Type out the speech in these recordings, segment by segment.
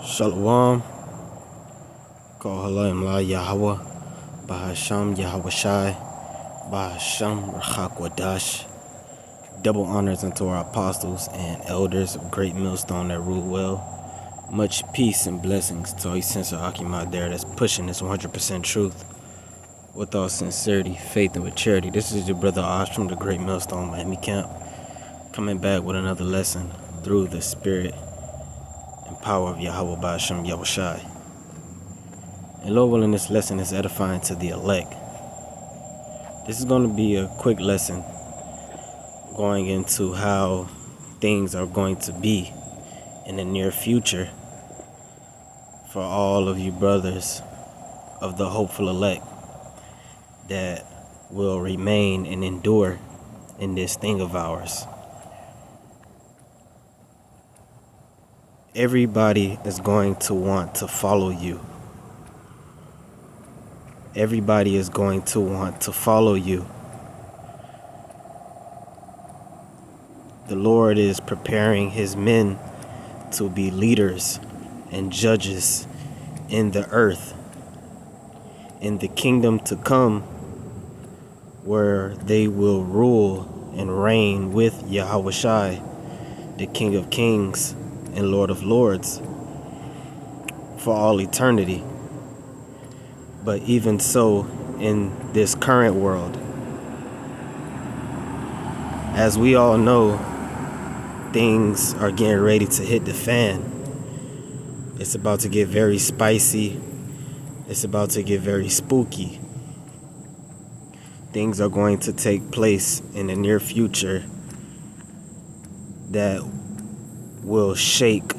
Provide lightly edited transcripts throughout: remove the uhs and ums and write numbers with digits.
Shalom, Kohalayim La Yahweh, Bahasham Yahweh Shai, Bahasham Rachakwadash. Double honors unto our apostles and elders of Great Millstone that rule well. Much peace and blessings to all you sincere Akim out there that's pushing this 100% truth with all sincerity, faith, and with charity. This is your brother Osh from the Great Millstone Miami Camp, coming back with another lesson through the spirit and power of Yahweh Bahasham Yahweh Shai. And Lord willing, this lesson is edifying to the elect. This is going to be a quick lesson going into how things are going to be in the near future for all of you brothers of the hopeful elect that will remain and endure in this thing of ours. Everybody is going to want to follow you. Everybody is going to want to follow you. The Lord is preparing his men to be leaders and judges in the earth, in the kingdom to come, where they will rule and reign with Yahweh Shai, the King of Kings and Lord of Lords, for all eternity. But even so, in this current world, as we all know, things are getting ready to hit the fan. It's about to get very spicy. It's about to get very spooky. Things are going to take place in the near future that will shake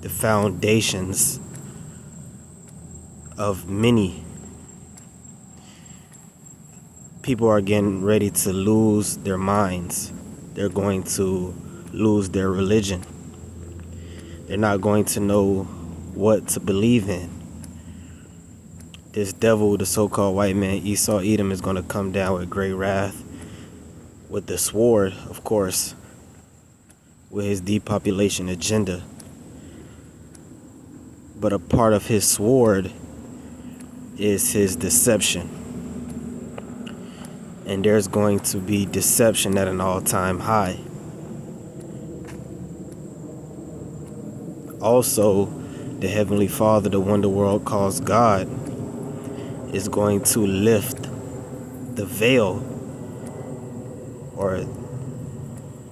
the foundations of many. People are getting ready to lose their minds. They're going to lose their religion. They're not going to know what to believe in. This devil, the so-called white man, Esau Edom, is going to come down with great wrath, with the sword, of course, with his depopulation agenda. But a part of his sword is his deception. And there's going to be deception at an all-time high. Also, the Heavenly Father, the one the world calls God, is going to lift the veil, or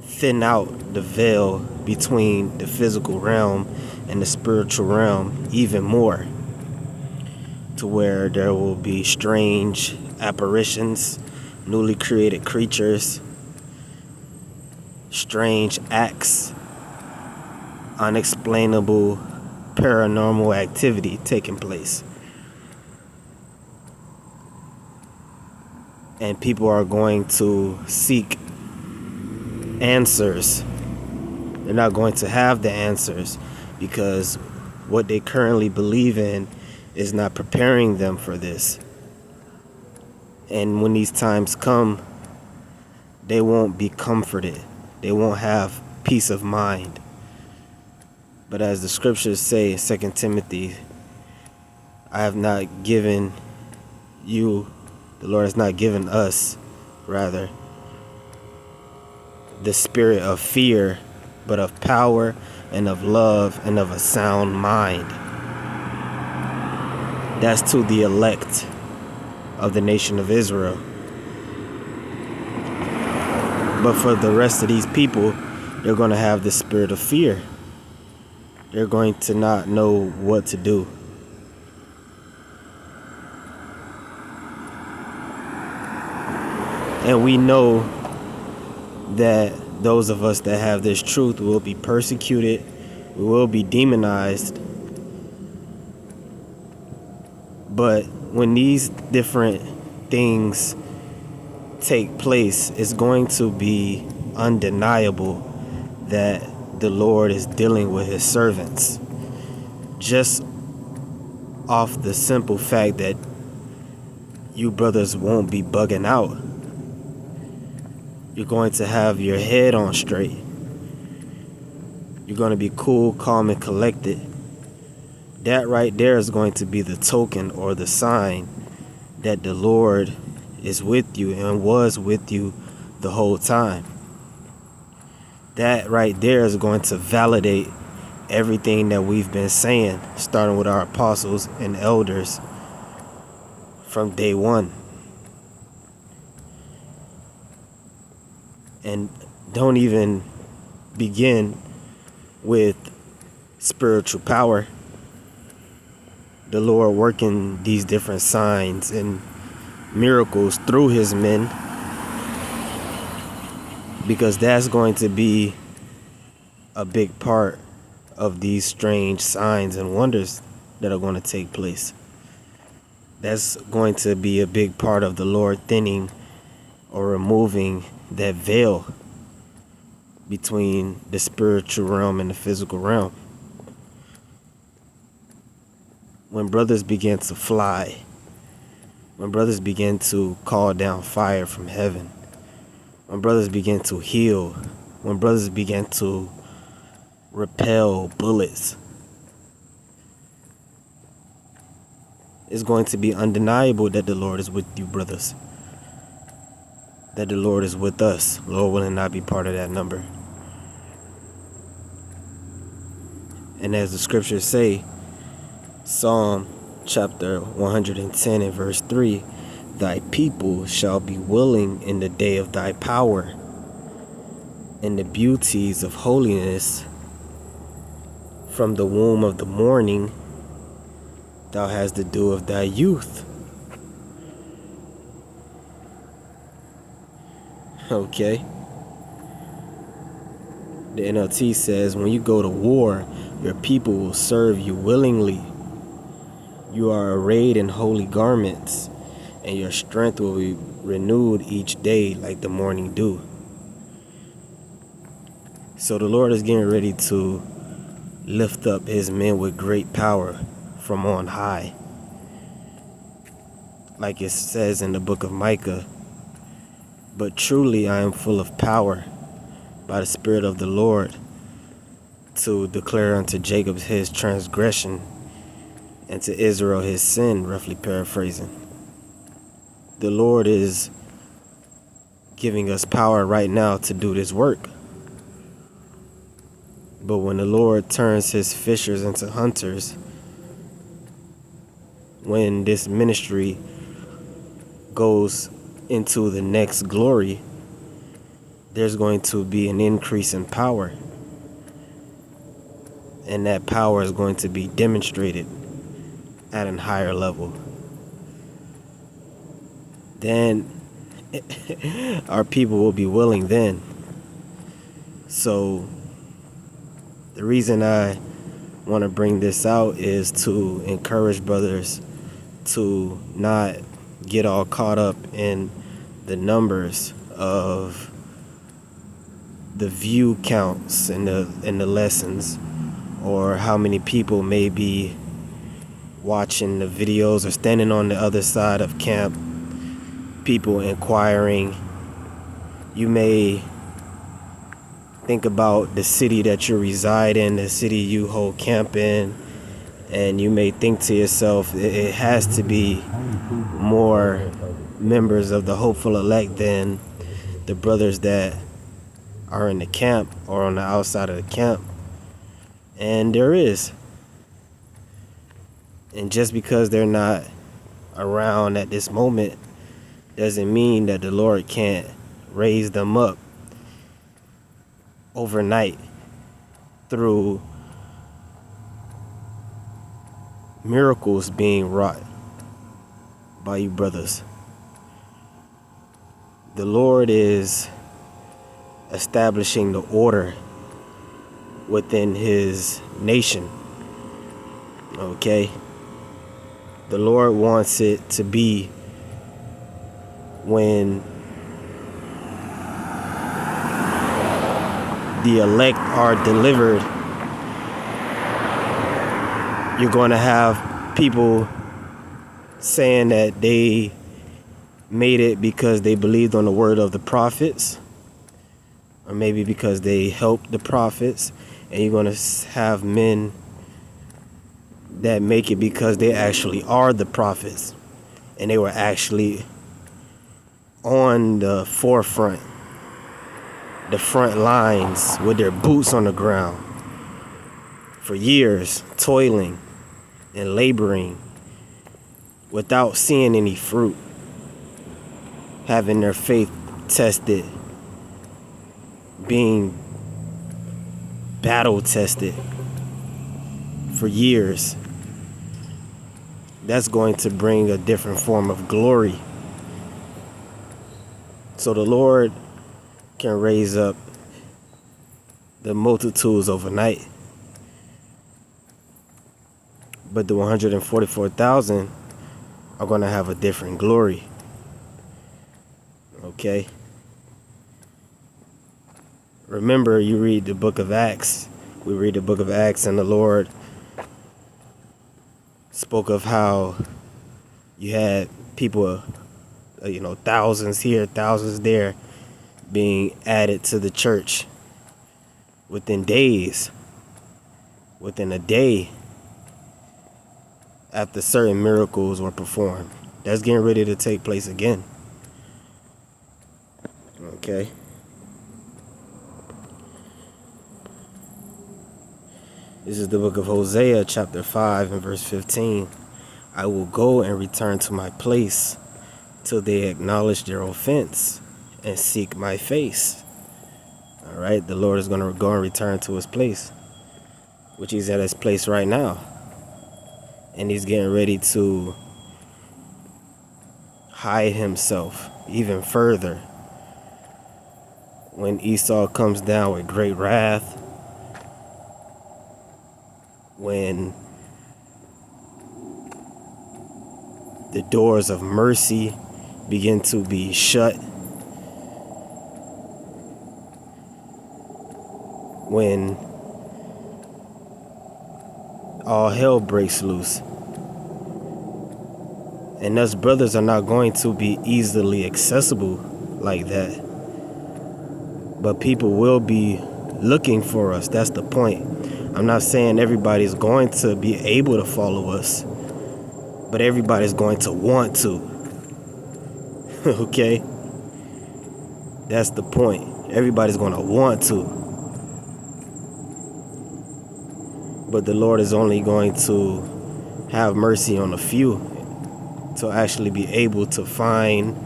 thin out the veil between the physical realm and the spiritual realm even more, to where there will be strange apparitions, newly created creatures, strange acts, unexplainable paranormal activity taking place. And people are going to seek answers. They're not going to have the answers because what they currently believe in is not preparing them for this. And when these times come, they won't be comforted. They won't have peace of mind. But as the scriptures say in 2 Timothy, I have not given you, the Lord has not given us, rather, the spirit of fear, but of power and of love and of a sound mind. That's to the elect of the nation of Israel. But for the rest of these people, they're going to have the spirit of fear. They're going to not know what to do. And we know that those of us that have this truth will be persecuted, we will be demonized. But when these different things take place, it's going to be undeniable that the Lord is dealing with his servants. Just off the simple fact that you brothers won't be bugging out. You're going to have your head on straight. You're going to be cool, calm, and collected. That right there is going to be the token or the sign that the Lord is with you and was with you the whole time. That right there is going to validate everything that we've been saying, starting with our apostles and elders from day one. And don't even begin with spiritual power. The Lord working these different signs and miracles through his men, because that's going to be a big part of these strange signs and wonders that are going to take place. That's going to be a big part of the Lord thinning or removing that veil between the spiritual realm and the physical realm. When brothers begin to fly, when brothers begin to call down fire from heaven, when brothers begin to heal, when brothers begin to repel bullets, it's going to be undeniable that the Lord is with you, brothers. That the Lord is with us. Lord willing, not be part of that number. And as the scriptures say, Psalm chapter 110 and verse 3, thy people shall be willing in the day of thy power, in the beauties of holiness. From the womb of the morning, thou hast the dew of thy youth. Okay. The NLT says, when you go to war, your people will serve you willingly. You are arrayed in holy garments, and your strength will be renewed each day like the morning dew. So the Lord is getting ready to lift up his men with great power from on high. Like it says in the book of Micah, but truly I am full of power by the Spirit of the Lord to declare unto Jacob his transgression and to Israel his sin, roughly paraphrasing. The Lord is giving us power right now to do this work. But when the Lord turns his fishers into hunters, when this ministry goes into the next glory, there's going to be an increase in power. And that power is going to be demonstrated at a higher level. Then our people will be willing then. So the reason I want to bring this out is to encourage brothers to not get all caught up in the numbers of the view counts and the lessons, or how many people may be watching the videos or standing on the other side of camp, people inquiring. You may think about the city that you reside in, the city you hold camp in, and you may think to yourself, it has to be more members of the hopeful elect than the brothers that are in the camp or on the outside of the camp. And there is. And just because they're not around at this moment doesn't mean that the Lord can't raise them up overnight through miracles being wrought by you brothers. The Lord is establishing the order within his nation. Okay? The Lord wants it to be when the elect are delivered, you're going to have people saying that they made it because they believed on the word of the prophets, or maybe because they helped the prophets, And you're going to have men that make it because they actually are the prophets. And they were actually on the forefront, the front lines with their boots on the ground for years, toiling and laboring without seeing any fruit, having their faith tested, being battle tested for years. That's going to bring a different form of glory. So the Lord can raise up the multitudes overnight, but the 144,000 are going to have a different glory. Okay? Remember, you read the book of Acts. We read the book of Acts, and the Lord spoke of how you had people, thousands here, thousands there, being added to the church within days, within a day, after certain miracles were performed. That's getting ready to take place again. Okay? This is the book of Hosea, chapter 5 and verse 15. I will go and return to my place till they acknowledge their offense and seek my face. All right, the Lord is going to go and return to his place, which he's at his place right now. And he's getting ready to hide himself even further when Esau comes down with great wrath, when the doors of mercy begin to be shut, when all hell breaks loose. And us brothers are not going to be easily accessible like that. But people will be looking for us. That's the point. I'm not saying everybody's going to be able to follow us, but everybody's going to want to. Okay? That's the point. Everybody's going to want to. But the Lord is only going to have mercy on a few to actually be able to find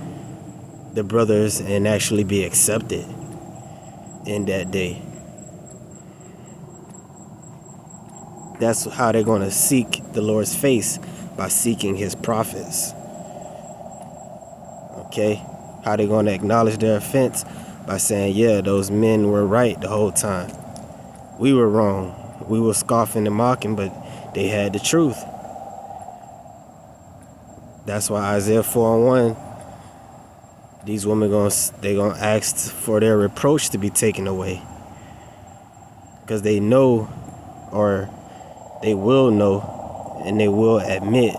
the brothers and actually be accepted in that day. That's how they're going to seek the Lord's face, by seeking his prophets. Okay? How they going to acknowledge their offense? By saying, yeah, those men were right the whole time. We were wrong. We were scoffing and mocking, but they had the truth. That's why Isaiah 4:1, these women they gonna ask for their reproach to be taken away, because they know, or they will know, and they will admit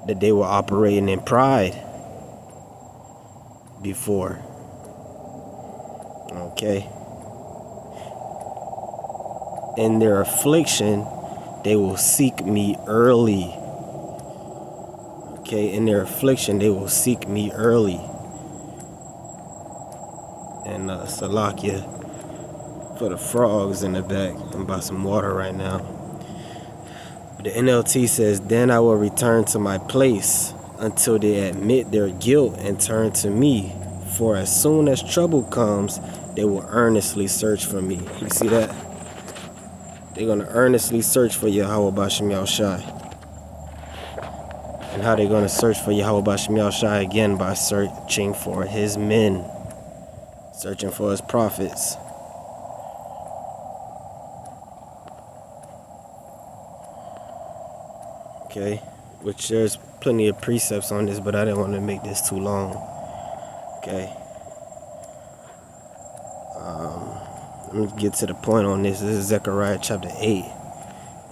that they were operating in pride before. Okay? In their affliction, they will seek me early. Okay? In their affliction, they will seek me early. And Salakia for the frogs in the back. I'm about some water right now. The NLT says, then I will return to my place until they admit their guilt and turn to me. For as soon as trouble comes, they will earnestly search for me. You see that? They're going to earnestly search for Yahweh B'Shem Yahushai. And how they're going to search for Yahweh B'Shem Yahushai? Again, by searching for his men. Searching for his prophets. Okay, which there's plenty of precepts on this, but I didn't want to make this too long. Okay. Let me get to the point on this. This is Zechariah chapter 8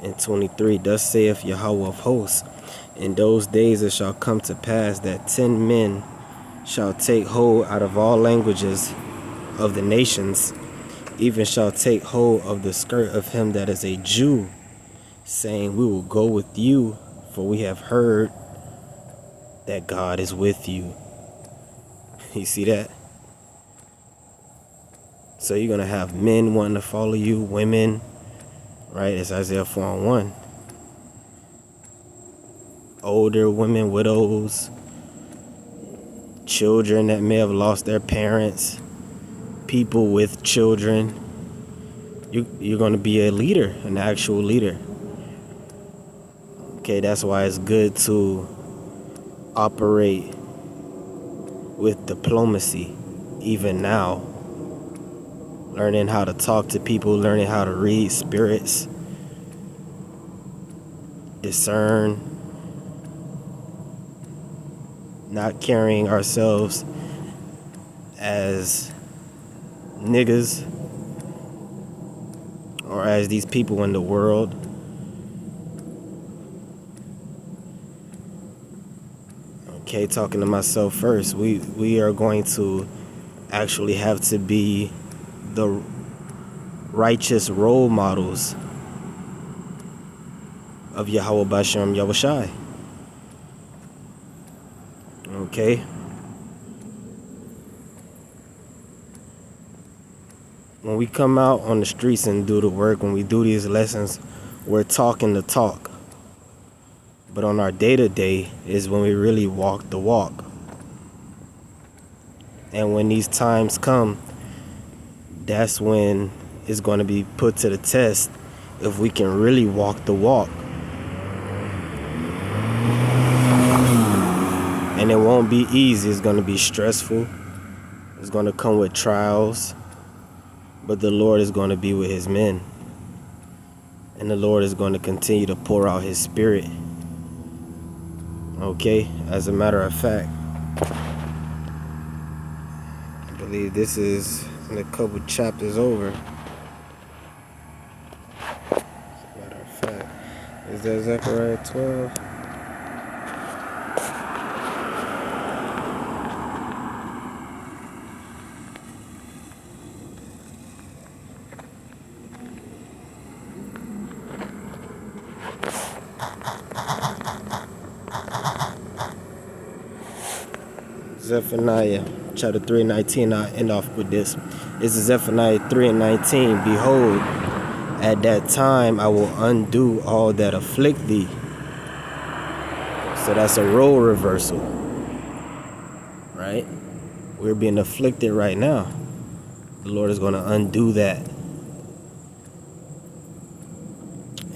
and 23. Thus saith Yahweh of hosts, in those days it shall come to pass that 10 men shall take hold out of all languages of the nations, even shall take hold of the skirt of him that is a Jew, saying, we will go with you, for we have heard that God is with you. You see that? So you're going to have men wanting to follow you, women, right? It's Isaiah 4:1. Older women, widows, children that may have lost their parents, people with children. You're going to be a leader, an actual leader. Okay, that's why it's good to operate with diplomacy, even now. Learning how to talk to people, learning how to read spirits, discern, not carrying ourselves as niggas or as these people in the world. Okay, talking to myself first, we are going to actually have to be the righteous role models of Yahweh Bashem Yahushai. Okay? When we come out on the streets and do the work, when we do these lessons, we're talking the talk. But on our day-to-day is when we really walk the walk. And when these times come, that's when it's going to be put to the test if we can really walk the walk. And it won't be easy. It's going to be stressful. It's going to come with trials. But the Lord is going to be with his men. And the Lord is going to continue to pour out his spirit. Okay? As a matter of fact, I believe this is in a couple chapters over. As a matter of fact, is that Zechariah 12? Zephaniah chapter 3:19. I'll end off with this. This is Zephaniah 3:19. Behold, at that time I will undo all that afflict thee. So that's a role reversal, right? We're being afflicted right now. The Lord is going to undo that.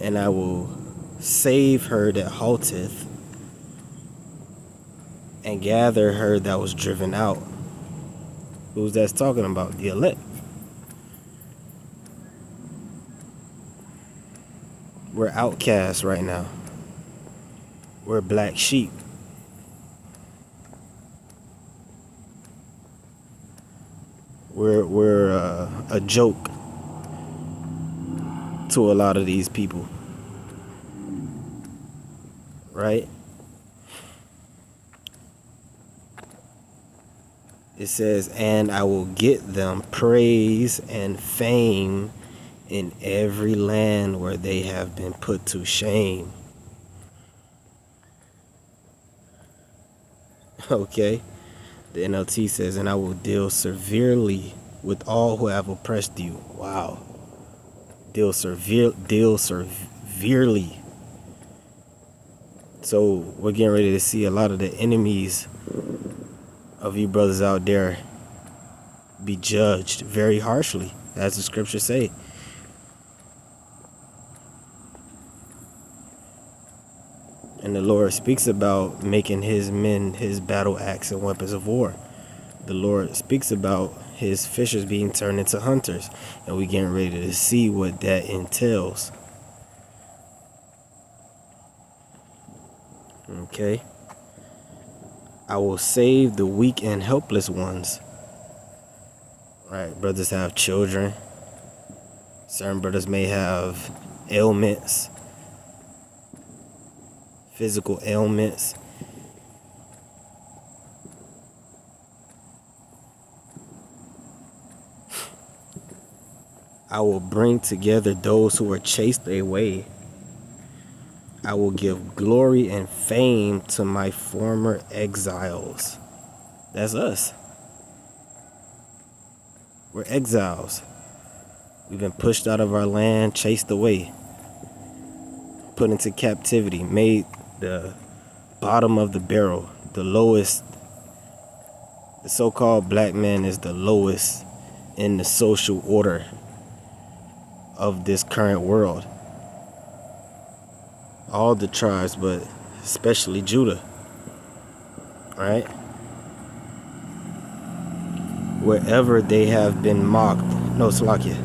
And I will save her that halteth, and gather her that was driven out. Who's that's talking about? The elect. We're outcasts right now. We're black sheep. We're a joke to a lot of these people, right? It says, and I will get them praise and fame in every land where they have been put to shame. Okay? The NLT says, and I will deal severely with all who have oppressed you. Wow. Deal severely. So we're getting ready to see a lot of the enemies of you brothers out there be judged very harshly, as the scriptures say. And the Lord speaks about making his men his battle axe and weapons of war. The Lord speaks about his fishers being turned into hunters. And we're getting ready to see what that entails. Okay? I will save the weak and helpless ones. Right? Brothers have children. Certain brothers may have ailments. Physical ailments. I will bring together those who are chased away. I will give glory and fame to my former exiles. That's us. We're exiles. We've been pushed out of our land, chased away, put into captivity, made the bottom of the barrel, the lowest. The so-called black man is the lowest in the social order of this current world. All the tribes, but especially Judah, right? Wherever they have been mocked, no, Salakia,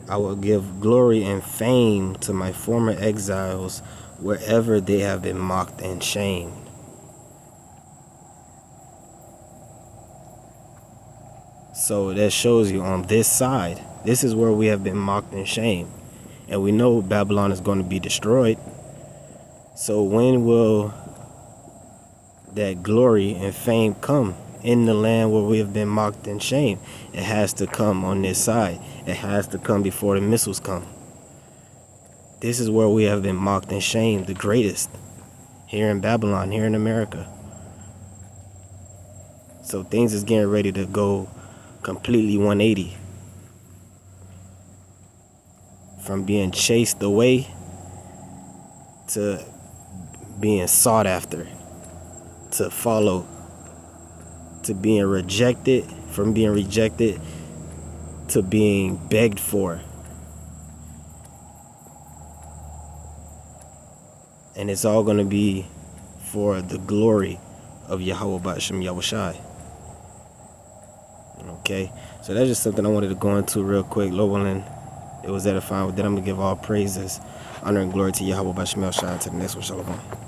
I will give glory and fame to my former exiles wherever they have been mocked and shamed. So that shows you on this side, this is where we have been mocked and shamed. And we know Babylon is going to be destroyed. So when will that glory and fame come in the land where we have been mocked and shamed? It has to come on this side. It has to come before the missiles come. This is where we have been mocked and shamed the greatest. Here in Babylon, here in America. So things is getting ready to go completely 180. From being chased away to being sought after, to follow, to being rejected, from being rejected to being begged for. And it's all going to be for the glory of Yahweh Ba'ashem Yahushai. Okay, so that's just something I wanted to go into real quick. Lord willing, it was edifying. With that, I'm going to give all praises, honor, and glory to Yahweh Ba'ashem Yahushai. To the next one, Shalom.